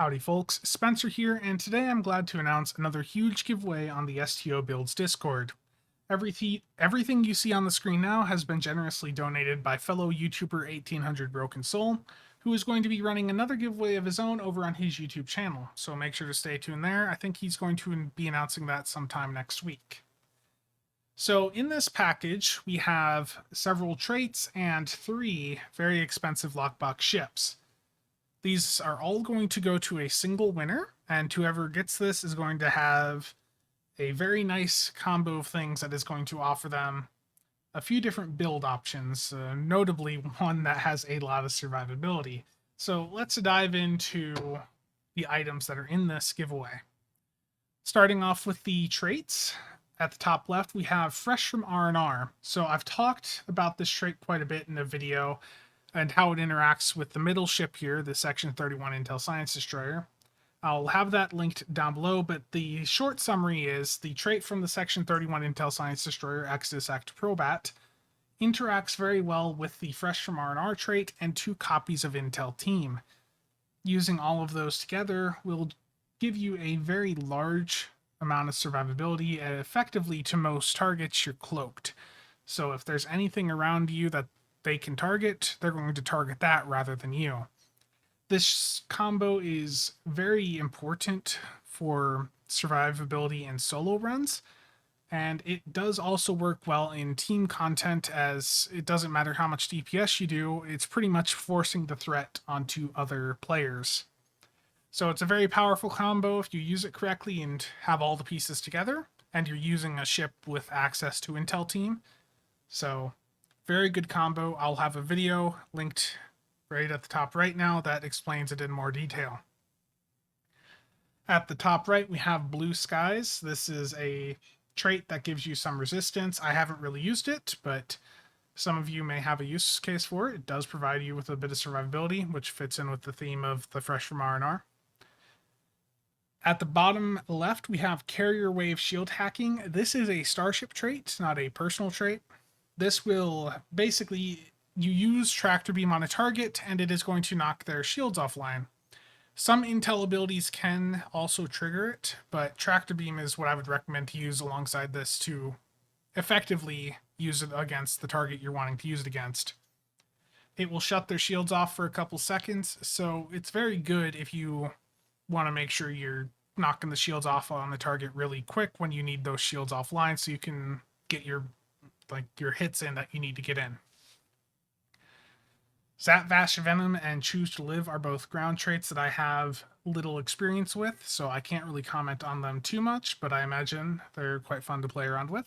Howdy folks, Spencer here, and today I'm glad to announce another huge giveaway on the STO Builds Discord. Everything you see on the screen now has been generously donated by fellow YouTuber 1800 Broken Soul, who is going to be running another giveaway of his own over on his YouTube channel, so make sure to stay tuned there. I think he's going to be announcing that sometime next week. So in this package, we have several traits and 3 very expensive lockbox ships. These are all going to go to a single winner, and whoever gets this is going to have a very nice combo of things that is going to offer them a few different build options, notably one that has a lot of survivability. So let's dive into the items that are in this giveaway. Starting off with the traits, at the top left we have Fresh from R&R. So I've talked about this trait quite a bit in a video and how it interacts with the middle ship here, the Section 31 Intel Science Destroyer. I'll have that linked down below, but the short summary is the trait from the Section 31 Intel Science Destroyer, Exodus Act Probat, interacts very well with the Fresh from R&R trait and 2 copies of Intel Team. Using all of those together will give you a very large amount of survivability, and effectively to most targets you're cloaked. So if there's anything around you that they can target, they're going to target that rather than you. This combo is very important for survivability in solo runs, and it does also work well in team content, as it doesn't matter how much DPS you do, it's pretty much forcing the threat onto other players. So it's a very powerful combo if you use it correctly and have all the pieces together, and you're using a ship with access to Intel Team. So very good combo. I'll have a video linked right at the top right now that explains it in more detail. At the top right, we have Blue Skies. This is a trait that gives you some resistance. I haven't really used it, but some of you may have a use case for it. It does provide you with a bit of survivability, which fits in with the theme of the Fresh from R&R. At the bottom left, we have Carrier Wave Shield Hacking. This is a starship trait, not a personal trait. This will basically, you use Tractor Beam on a target, and it is going to knock their shields offline. Some intel abilities can also trigger it, but Tractor Beam is what I would recommend to use alongside this to effectively use it against the target you're wanting to use it against. It will shut their shields off for a couple seconds, so it's very good if you want to make sure you're knocking the shields off on the target really quick when you need those shields offline, so you can get your hits in that you need to get in. Zatvash Venom and Choose to Live are both ground traits that I have little experience with, so I can't really comment on them too much, but I imagine they're quite fun to play around with.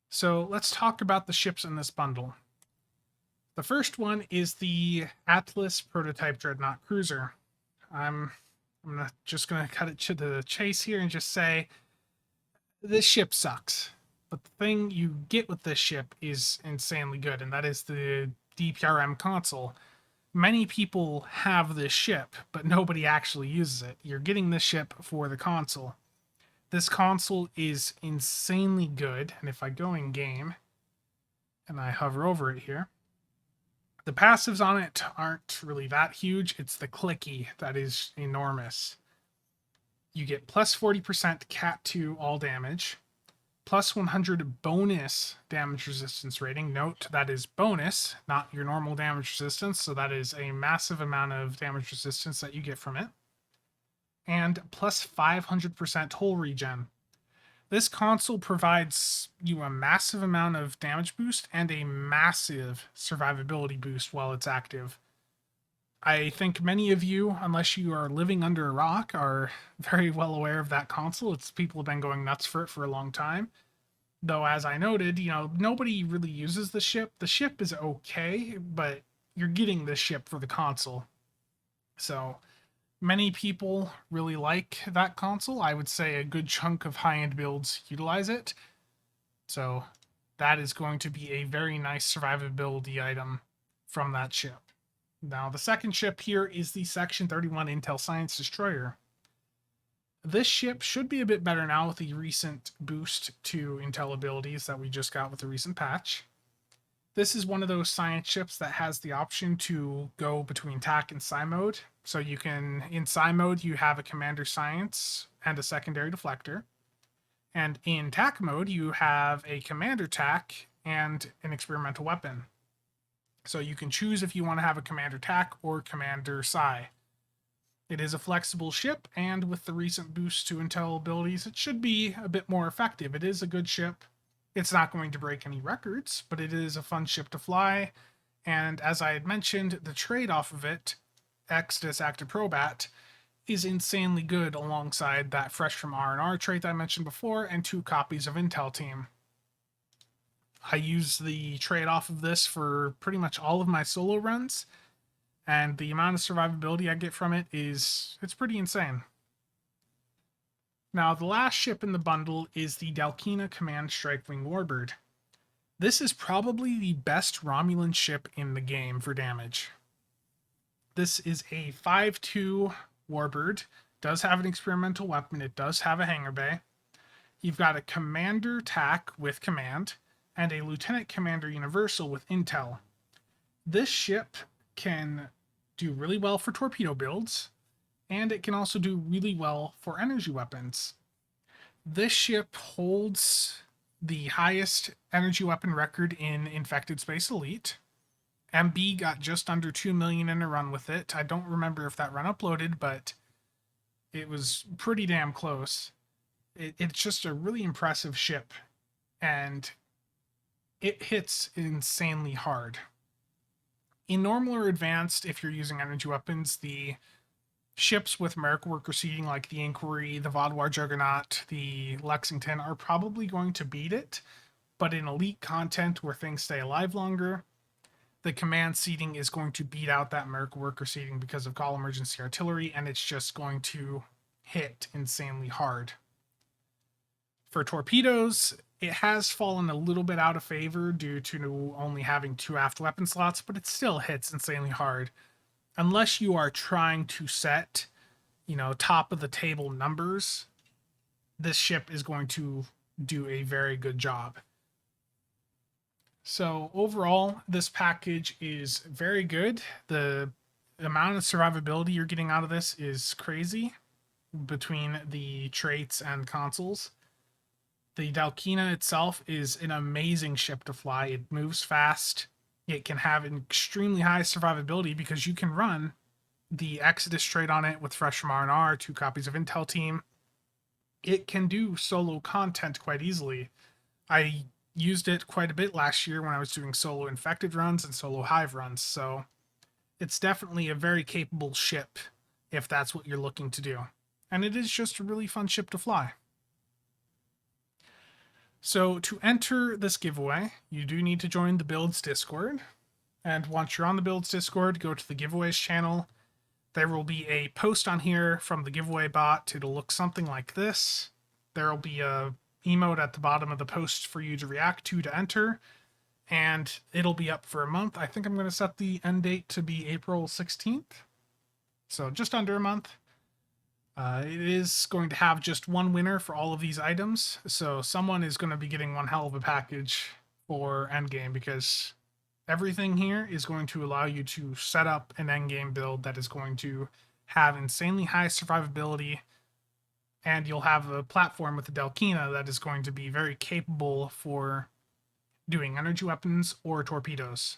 So let's talk about the ships in this bundle. The first one is the Atlas Prototype Dreadnought Cruiser. I'm just going to cut it to the chase here and just say this ship sucks. But the thing you get with this ship is insanely good, and that is the DPRM console. Many people have this ship, but nobody actually uses it. You're getting this ship for the console. This console is insanely good, and if I go in game and I hover over it here, the passives on it aren't really that huge. It's the clicky that is enormous. You get plus 40% Cat 2 all damage, plus 100 bonus damage resistance rating. Note that is bonus, not your normal damage resistance, so that is a massive amount of damage resistance that you get from it. And plus 500% hull regen. This console provides you a massive amount of damage boost and a massive survivability boost while it's active. I think many of you, unless you are living under a rock, are very well aware of that console. People have been going nuts for it for a long time. Though, as I noted, nobody really uses the ship. The ship is okay, but you're getting this ship for the console. So many people really like that console. I would say a good chunk of high-end builds utilize it. So that is going to be a very nice survivability item from that ship. Now, the second ship here is the Section 31 Intel Science Destroyer. This ship should be a bit better now with the recent boost to Intel abilities that we just got with the recent patch. This is one of those science ships that has the option to go between TAC and Psi mode. So you can, in Psi mode, you have a commander science and a secondary deflector. And in TAC mode, you have a commander TAC and an experimental weapon. So you can choose if you want to have a commander TAC or commander Psi. It is a flexible ship, and with the recent boost to intel abilities, it should be a bit more effective. It is a good ship. It's not going to break any records, but it is a fun ship to fly. And as I had mentioned, the trade-off of it, Exodus Active Probat, is insanely good alongside that Fresh from R&R trait that I mentioned before and 2 copies of Intel Team. I use the trade-off of this for pretty much all of my solo runs, and the amount of survivability I get from it it's pretty insane. Now, the last ship in the bundle is the Dalkina Command Strikewing Warbird. This is probably the best Romulan ship in the game for damage. This is a 5/2 Warbird, does have an experimental weapon, it does have a hangar bay. You've got a Commander TAC with Command, and a Lieutenant Commander Universal with Intel. This ship can do really well for torpedo builds, and it can also do really well for energy weapons. This ship holds the highest energy weapon record in Infected Space Elite. MB got just under 2 million in a run with it. I don't remember if that run uploaded, but it was pretty damn close. It's just a really impressive ship, and it hits insanely hard. In normal or advanced, if you're using energy weapons, the ships with Miracle Worker seeding like the Inquiry, the Vaudouar Juggernaut, the Lexington are probably going to beat it, but in elite content where things stay alive longer, the command seeding is going to beat out that Miracle Worker seeding because of call emergency artillery, and it's just going to hit insanely hard. For torpedoes, it has fallen a little bit out of favor due to only having 2 aft weapon slots, but it still hits insanely hard. Unless you are trying to set, top of the table numbers, this ship is going to do a very good job. So overall, this package is very good. The amount of survivability you're getting out of this is crazy between the traits and consoles. The Dalkina itself is an amazing ship to fly. It moves fast. It can have an extremely high survivability because you can run the Exodus trait on it with Fresh from R&R, 2 copies of Intel Team. It can do solo content quite easily. I used it quite a bit last year when I was doing solo Infected runs and solo Hive runs, so it's definitely a very capable ship if that's what you're looking to do. And it is just a really fun ship to fly. So to enter this giveaway, you do need to join the Builds Discord. And once you're on the Builds Discord, go to the giveaways channel. There will be a post on here from the giveaway bot. It'll look something like this. There will be a emote at the bottom of the post for you to react to enter. And it'll be up for a month. I think I'm going to set the end date to be April 16th. So just under a month. It is going to have just one winner for all of these items, so someone is going to be getting one hell of a package for endgame, because everything here is going to allow you to set up an endgame build that is going to have insanely high survivability, and you'll have a platform with the Dalkina that is going to be very capable for doing energy weapons or torpedoes.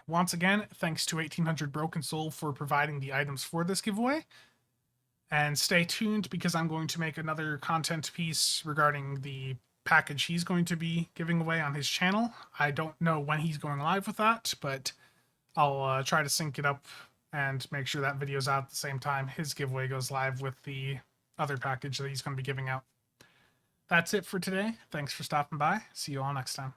Once again, thanks to 1800 Broken Soul for providing the items for this giveaway. And stay tuned, because I'm going to make another content piece regarding the package he's going to be giving away on his channel. I don't know when he's going live with that, but I'll try to sync it up and make sure that video's out at the same time his giveaway goes live with the other package that he's going to be giving out. That's it for today. Thanks for stopping by. See you all next time.